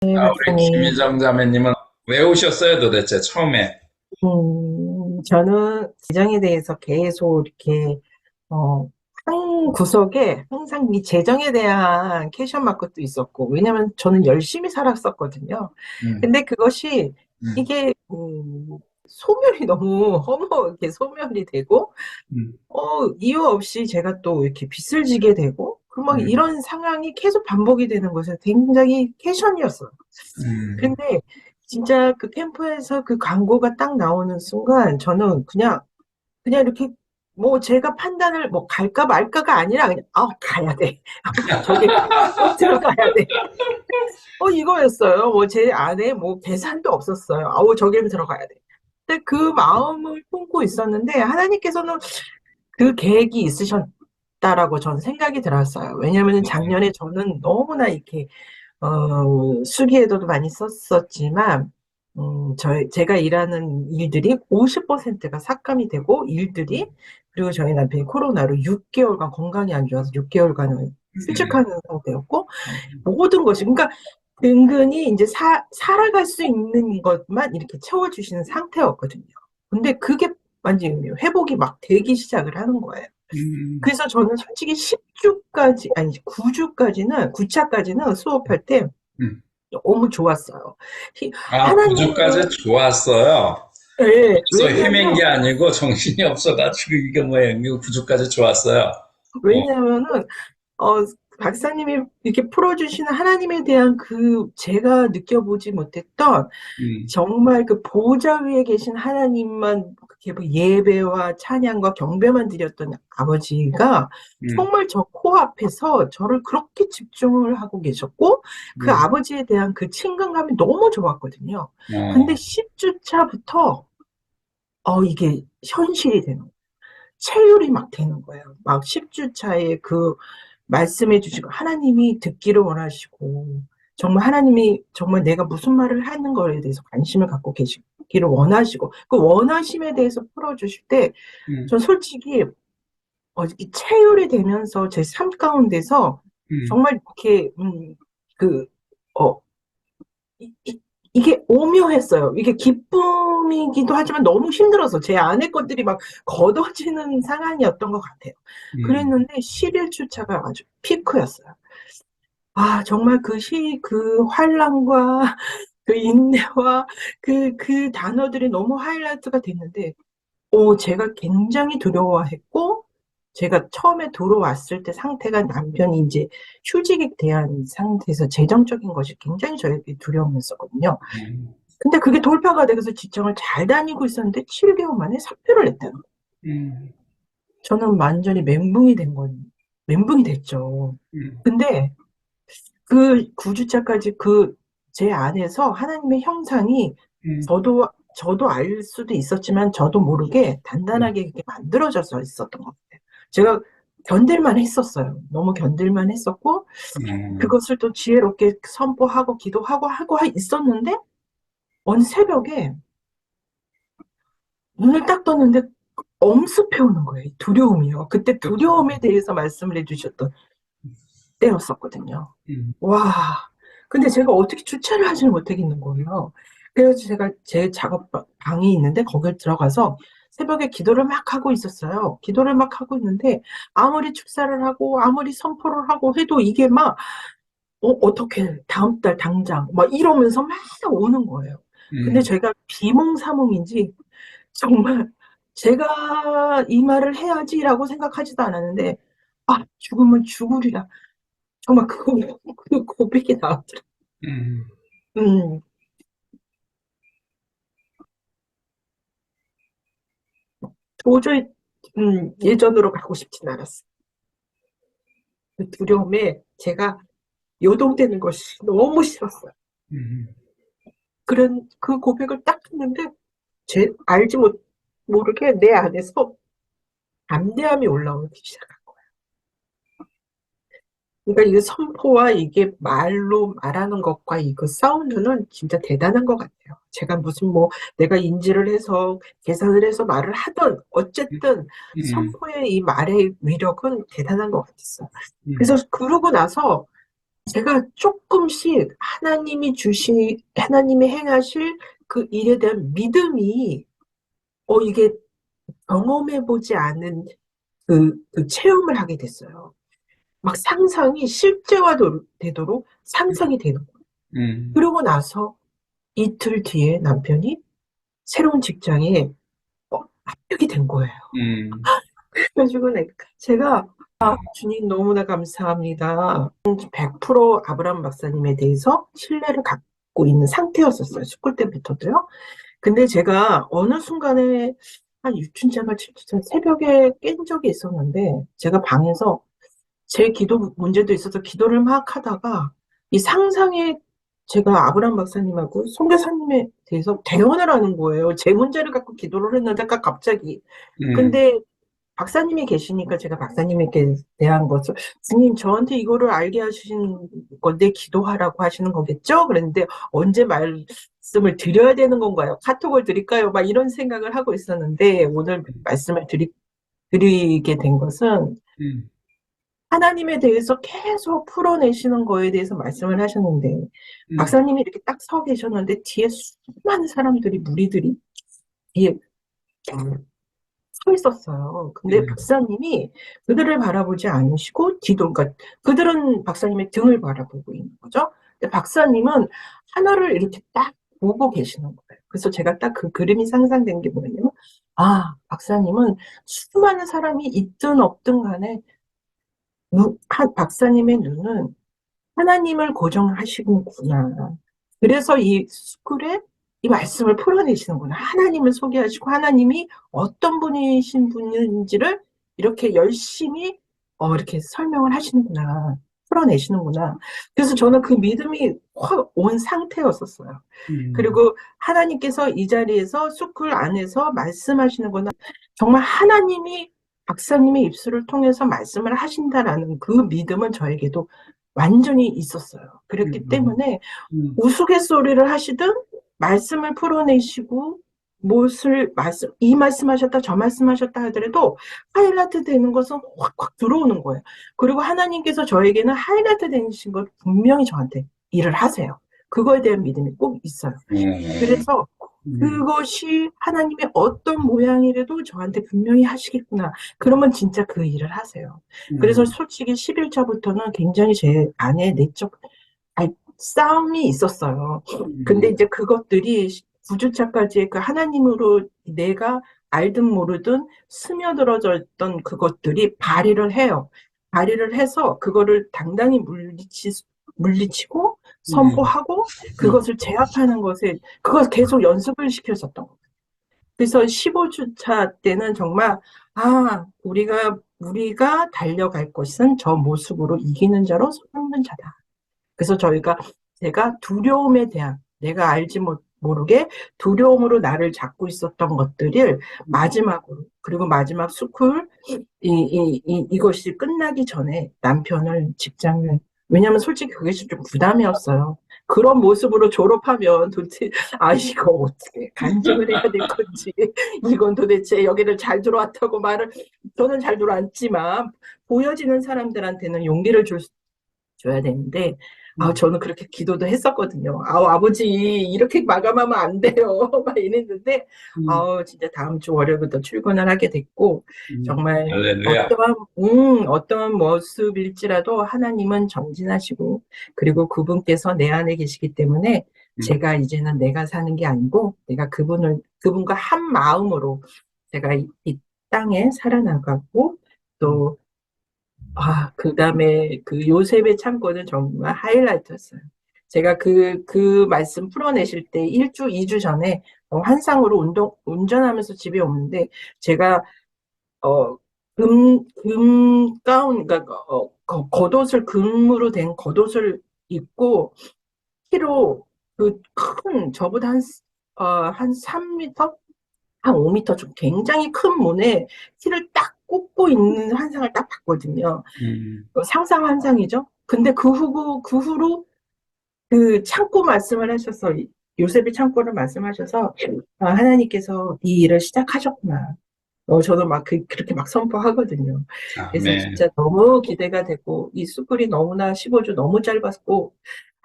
네, 우리 박사님. 김희정 자매님은 왜 오셨어요, 도대체 처음에? 저는 재정에 대해서 계속 이렇게, 어, 한 구석에 항상 이 재정에 대한 캐션 마크도 있었고, 왜냐면 저는 열심히 살았었거든요. 음, 근데 그것이, 음, 이게, 소멸이 너무 허무하게 소멸이 되고, 음, 이유 없이 제가 또 이렇게 빚을 지게 되고, 그 막 음, 이런 상황이 계속 반복이 되는 것에 굉장히 캐션이었어요. 음, 근데 진짜 그 캠프에서 그 광고가 딱 나오는 순간 저는 그냥 이렇게 뭐 제가 판단을 뭐 갈까 말까가 아니라 그냥 가야 돼. 저게 꼭 들어가야 돼. 이거였어요. 뭐 제 안에 뭐 계산도 없었어요. 저기는 들어가야 돼. 근데 그 마음을 품고 있었는데 하나님께서는 그 계획이 있으셨다라고 저는 생각이 들었어요. 왜냐하면 작년에 저는 너무나 이렇게 수기에도 많이 썼었지만, 제가 일하는 일들이 50%가 삭감이 되고, 그리고 저희 남편이 코로나로 6개월간 건강이 안 좋아서 6개월간은 휴직하는 상태였고, 모든 것이, 그러니까 은근히 이제 살아갈 수 있는 것만 이렇게 채워주시는 상태였거든요. 근데 그게 완전히 회복이 막 되기 시작을 하는 거예요. 음. 그래서 저는 솔직히 10주까지, 아니, 9주까지는 수업할 때 음. 너무 좋았어요. 구조까지 하나님은, 좋았어요. 예, 그래서 헤맨 게 왜냐면, 아니고 정신이 없어가지고 이게 뭐예요? 이거 구조까지 좋았어요. 어, 왜냐면은, 어, 박사님이 이렇게 풀어주시는 하나님에 대한 제가 느껴보지 못했던 음, 정말 그 보좌 위에 계신 하나님만 그렇게 뭐 예배와 찬양과 경배만 드렸던 아버지가 음, 정말 저 코앞에서 저를 그렇게 집중을 하고 계셨고 그 음, 아버지에 대한 그 친근감이 너무 좋았거든요. 근데 어, 10주 차부터 이게 현실이 되는 거예요. 체율이 막 되는 거예요. 막 10주 차에 그 말씀해 주시고 하나님이 듣기를 원하시고 정말 하나님이 정말 내가 무슨 말을 하는 거에 대해서 관심을 갖고 계시기를 원하시고 그 원하심에 대해서 풀어주실 때 음, 전 솔직히 이 체율이 되면서 제 삶 가운데서 음, 정말 이렇게 그 어, 이게 오묘했어요. 이게 기쁨이기도 하지만 너무 힘들어서 제 안의 것들이 막 걷어지는 상황이었던 것 같아요. 음, 그랬는데 11주 차가 아주 피크였어요. 정말 그 환란과 그 인내와 그 단어들이 너무 하이라이트가 됐는데, 제가 굉장히 두려워했고, 제가 처음에 들어왔을 때 상태가 남편이 이제 휴직에 대한 상태에서 재정적인 것이 굉장히 저에게 두려움이었었거든요. 음, 근데 그게 돌파가 돼서 직장을 잘 다니고 있었는데 7개월 만에 사표를 냈다는 거예요. 음, 저는 완전히 멘붕이 됐죠. 음, 근데 그 9주차까지 제 안에서 하나님의 형상이 음, 저도 알 수도 있었지만 저도 모르게 음, 단단하게 이렇게 만들어져서 있었던 것 같아요. 제가 견딜만 했었어요. 너무 견딜만 했었고, 음, 그것을 또 지혜롭게 선포하고 기도하고 있었는데, 어느 새벽에 눈을 딱 떴는데 엄습해 오는 거예요. 이 두려움이요. 그때 두려움에 대해서 말씀을 해주셨던 때였었거든요. 음, 와. 근데 제가 어떻게 주체를 하지를 못하겠는 거예요. 그래서 제가 제 방이 있는데 거길 들어가서 새벽에 기도를 막 하고 있었어요. 기도를 막 하고 있는데 아무리 축사를 하고 아무리 선포를 하고 해도 이게 막 어떻게 다음 달 당장 막 이러면서 막 오는 거예요. 근데 음. 제가 비몽사몽인지 정말 제가 이 말을 해야지라고 생각하지도 않았는데 죽으면 죽으리라. 정말 그 고백이 나왔더라고요. 음. 음, 도저히 예전으로 가고 싶진 않았어요. 그 두려움에 제가 요동되는 것이 너무 싫었어요. 음. 그런 그 고백을 딱 했는데 알지 모르게 내 안에서 담대함이 올라오기 시작한 거예요. 그러니까 이 선포와 이게 말로 말하는 것과 이거 사운드는 진짜 대단한 것 같아요. 제가 무슨 뭐 내가 인지를 해서 계산을 해서 말을 하든 어쨌든 음. 선포의 이 말의 위력은 대단한 것 같았어요. 그래서 음. 그러고 나서 제가 조금씩 하나님이 행하실 그 일에 대한 믿음이, 이게 경험해보지 않은 그 체험을 하게 됐어요. 막 상상이 되도록 상상이 되는 거예요. 음, 그러고 나서 이틀 뒤에 남편이 새로운 직장에 합격이 된 거예요. 음, 그래가지고 제가 주님 너무나 감사합니다. 100% 아브라함 박사님에 대해서 신뢰를 갖고 있는 상태였었어요. 스쿨 때부터도요. 근데 제가 어느 순간에 한 6춘자가 7춘자 새벽에 깬 적이 있었는데 제가 방에서 제 기도 문제도 있어서 기도를 막 하다가 이 상상에 제가 아브라함 박사님하고 선교사님에 대해서 대언을 하는 거예요. 제 문제를 갖고 기도를 했는데 갑자기. 음, 근데 박사님이 계시니까 제가 박사님께 대한 것을 스님 저한테 이거를 알게 하신 건데 기도하라고 하시는 거겠죠? 그랬는데 언제 말씀을 드려야 되는 건가요? 카톡을 드릴까요? 막 이런 생각을 하고 있었는데 오늘 말씀을 드리게 된 것은 음, 하나님에 대해서 계속 풀어내시는 거에 대해서 말씀을 하셨는데 음, 박사님이 이렇게 딱 서 계셨는데 뒤에 수많은 사람들이 무리들이 뒤에 서 있었어요. 근데 음, 박사님이 그들을 바라보지 않으시고 그러니까 그들은 박사님의 등을 바라보고 있는 거죠. 근데 박사님은 하나를 이렇게 딱 보고 계시는 거예요. 그래서 제가 딱 그 그림이 상상된 게 뭐냐면, 박사님은 수많은 사람이 있든 없든 간에 박사님의 눈은 하나님을 고정하시는구나. 그래서 이 스쿨에 이 말씀을 풀어내시는구나. 하나님을 소개하시고 하나님이 어떤 분이신 분인지를 이렇게 열심히 이렇게 설명을 하시는구나. 풀어내시는구나. 그래서 저는 그 믿음이 확 온 상태였었어요. 음, 그리고 하나님께서 이 자리에서 스쿨 안에서 말씀하시는 거는 정말 하나님이 박사님의 입술을 통해서 말씀을 하신다라는 그 믿음은 저에게도 완전히 있었어요. 그랬기 때문에 음, 우스갯소리를 하시든 말씀을 풀어내시고 이 말씀하셨다 저 말씀하셨다 하더라도 하이라이트 되는 것은 확확 들어오는 거예요. 그리고 하나님께서 저에게는 하이라이트 되신 걸 분명히 저한테 일을 하세요. 그거에 대한 믿음이 꼭 있어요. 음, 그래서 그것이 하나님의 어떤 모양이라도 저한테 분명히 하시겠구나. 그러면 진짜 그 일을 하세요. 그래서 음, 솔직히 11차부터는 굉장히 제 안에 내적 싸움이 있었어요. 근데 음, 이제 그것들이 9주차까지 그 하나님으로 내가 알든 모르든 스며들어졌던 그것들이 발휘를 해요. 발휘를 해서 그거를 당당히 물리치고 음, 선포하고 그것을 제압하는 것에 그걸 계속 연습을 시켰었던 거예요. 그래서 15주차 때는 정말 우리가 달려갈 것은 저 모습으로 이기는 자로 서는 자다. 그래서 제가 두려움에 대한 내가 알지 모르게 두려움으로 나를 잡고 있었던 것들을 마지막으로 그리고 마지막 스쿨 이것이 끝나기 전에 남편을 왜냐면 솔직히 그게 좀 부담이었어요. 그런 모습으로 졸업하면 도대체, 이거 어떻게 간증을 해야 될 건지, 이건 도대체 여기를 잘 들어왔다고 저는 잘 들어왔지만, 보여지는 사람들한테는 용기를 줘야 되는데, 음, 저는 그렇게 기도도 했었거든요. 아버지, 이렇게 마감하면 안 돼요. 막 이랬는데, 음, 진짜 다음 주 월요일부터 출근을 하게 됐고, 정말 할렐루야. 어떠한 모습일지라도 하나님은 정진하시고, 그리고 그분께서 내 안에 계시기 때문에 음, 제가 이제는 내가 사는 게 아니고, 내가 그분과 한 마음으로 제가 이 땅에 살아나가고, 음, 또 그다음에 그 요셉의 창고는 정말 하이라이트였어요. 제가 그 말씀 풀어내실 때 1주, 2주 전에 환상으로 운전하면서 집에 오는데 제가 어, 금 가운, 그러니까 겉옷을 금으로 된 겉옷을 입고 키로 저보다 한 3m? 한 5m 좀 굉장히 큰 문에 키를 딱 꽂고 있는 환상을 딱 봤거든요. 음, 상상 환상이죠. 근데 그 후로 그 창고 말씀을 하셔서 요셉의 창고를 말씀하셔서 하나님께서 이 일을 시작하셨구나. 저는 막 그렇게 막 선포하거든요. 아, 그래서 네. 진짜 너무 기대가 되고, 이 숯불이 너무나 15주 너무 짧았고,